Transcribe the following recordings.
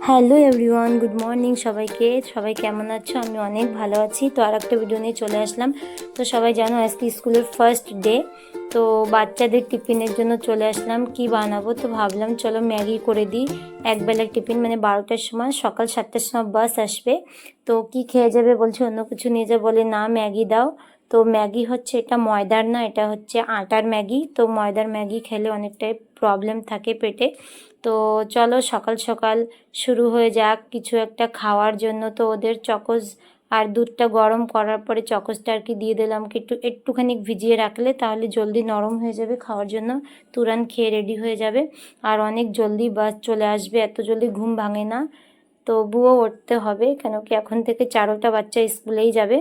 Hello everyone, good morning সবাইকে। সবাই কেমন আছো? আমি অনেক ভালো আছি। তো আর একটা ভিডিও নিয়ে চলে আসলাম। তো সবাই জানো আজকে স্কুলের ফার্স্ট ডে, তো বাচ্চাদের টিফিনের জন্য চলে আসলাম। কি বানাবো? তো ভাবলাম চলো ম্যাগি করে দিই। একবেলার টিফিন, মানে 12টার সময়, সকাল 7টার সময় বাস আসবে। তো কি খেয়ে যাবে বলছে, অন্য কিছু নিয়ে যাবে, বলে না ম্যাগি দাও। তো ম্যাগি হচ্ছে, এটা ময়দার না, এটা হচ্ছে আটার ম্যাগি। তো ময়দার ম্যাগি খেলে অনেকটাই প্রবলেম থাকে পেটে। তো চলো সকাল সকাল শুরু হয়ে যাক কিছু একটা খাওয়ার জন্য। তো ওদের চকোস আর দুধটা গরম করার পরে চকোসটা আর কি দিয়ে দিলাম, কি একটুখানি ভিজিয়ে রাখলে তাহলে জলদি নরম হয়ে যাবে খাওয়ার জন্য, তুরান খেয়ে রেডি হয়ে যাবে। আর অনেক জলদি বাস চলে আসবে, এত জলদি ঘুম ভাঙে না। তবুও উঠতে হবে, কেন কি এখন থেকে 4টা বাচ্চা স্কুলেই যাবে।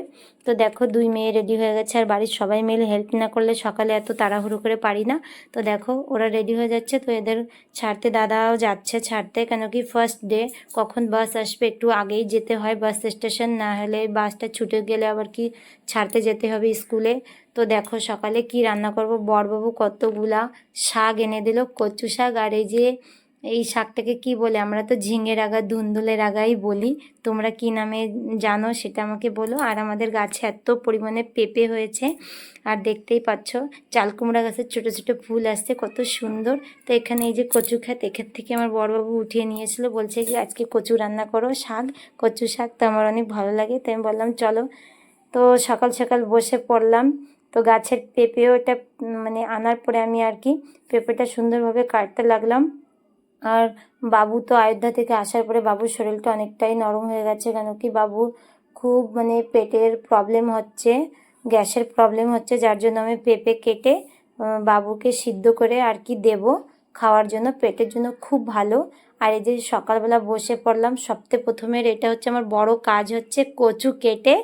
তো দেখো 2 মেয়ে রেডি হয়ে গেছে, আর বাড়ির সবাই মিলে হেল্প না করলে সকালে এত তাড়াহুড়ো করে পারি না। তো দেখো ওরা রেডি হয়ে যাচ্ছে, তো এদের ছাড়তে দাদাও যাচ্ছে ছাড়তে, কেন কি ফার্স্ট ডে, কখন বাস আসবে একটু আগেই যেতে হয় বাস স্টেশন, না হলে বাসটা ছুটে গেলে আবার কি ছাড়তে যেতে হবে স্কুলে। তো দেখো সকালে কি রান্না করব, বড়বাবু কতগুলা শাক এনে দিল, কচু শাক, আর এই শাকটাকে কি বলে, আমরা তো ঝিঙের আগা, ধুন্দুলের আগাই বলি, তোমরা কি নামে জানো সেটা আমাকে বলো। আর আমাদের গাছে এত পরিমাণে পেঁপে হয়েছে, আর দেখতেই পাচ্ছ চাল কুমড়া গাছের ছোটো ছোটো ফুল আসছে, কত সুন্দর। তো এখানে এই যে কচু ক্ষেত, এখান থেকে আমার বড়বাবু উঠিয়ে নিয়েছিল, বলছে কি আজকে কচু রান্না করো, শাক, কচু শাক। তো আমার অনেক ভালো লাগে, তো আমি বললাম চলো। তো সকাল সকাল বসে পড়লাম। তো গাছের পেঁপেও এটা মানে আনার পরে আমি আর কি পেঁপেটা সুন্দরভাবে কাটতে লাগলাম। আর বাবু তো অযোধ্যা থেকে আসার পরে বাবুর শরীরটা অনেকটাই নরম হয়ে গেছে, কেন কি বাবুর খুব মানে পেটের প্রবলেম হচ্ছে, গ্যাসের প্রবলেম হচ্ছে, যার জন্য আমি পেঁপে কেটে বাবুকে সিদ্ধ করে আর কি দেব খাওয়ার জন্য, পেটের জন্য খুব ভালো। আর এই যে সকালবেলা বসে পড়লাম, সবথেকে প্রথমের এটা হচ্ছে আমার বড় কাজ, হচ্ছে কচু কেটে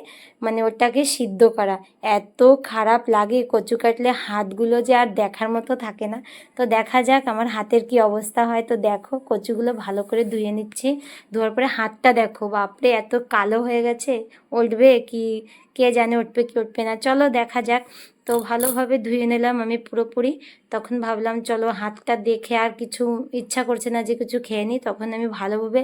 মানে ওটাকে সিদ্ধ করা। এত খারাপ লাগে কচু কাটলে, হাতগুলো যে আর দেখার মতো থাকে না। তো দেখা যাক আমার হাতের কি অবস্থা হয়। তো দেখো কচুগুলো ভালো করে ধুয়ে নিচ্ছি, ধোয়ার পরে হাতটা দেখো, বাপরে এত কালো হয়ে গেছে, উঠবে কি কে জানে, উঠবে কি উঠবে না, চলো দেখা যাক। তো ভালোভাবে ধুয়ে নিলাম আমি পুরোপুরি। তখন ভাবলাম চলো হাতটা দেখে আর কিছু ইচ্ছা করছে না যে কিছু খেয়ে নিই, তখন আমি ভালোভাবে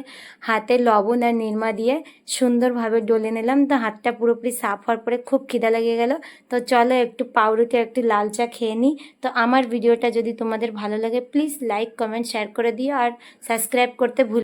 হাতে লবণ আর নিরমা দিয়ে সুন্দরভাবে ডলে নিলাম। তো হাতটা পুরোপুরি সাফ হওয়ার পরে খুব খিদা লেগে গেল। তো চলো একটু পাউরুটি, একটু লাল চা খেয়ে নিই। তো আমার ভিডিওটা যদি তোমাদের ভালো লাগে প্লিজ লাইক, কমেন্ট, শেয়ার করে দিও, আর সাবস্ক্রাইব করতে ভুল